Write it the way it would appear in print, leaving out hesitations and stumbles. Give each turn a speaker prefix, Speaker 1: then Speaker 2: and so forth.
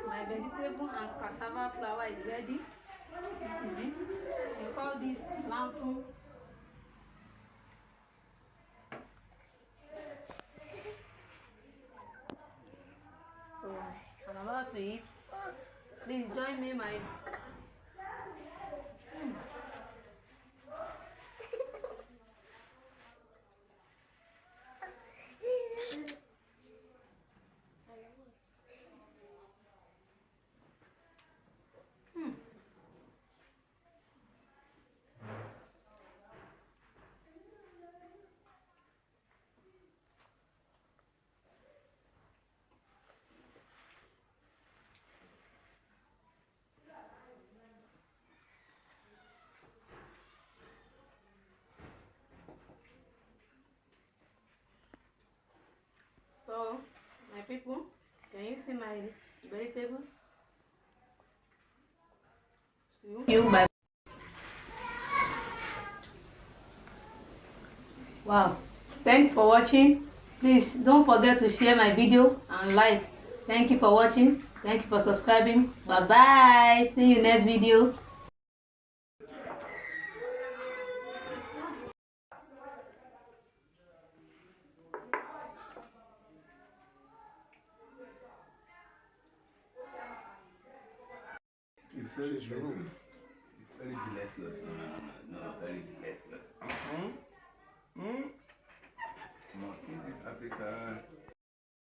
Speaker 1: My vegetable and cassava flour is ready. This is it. We call this lamfu. So I'm about to eat. Please join me, my So, my people, can you see my vegetable? See you by. Wow. Thanks for watching. Please don't forget to share my video and like. Thank you for watching. Thank you for subscribing. Bye bye. See you next video.
Speaker 2: It's very delicious. It's very delicious. No, very delicious. See this Africa.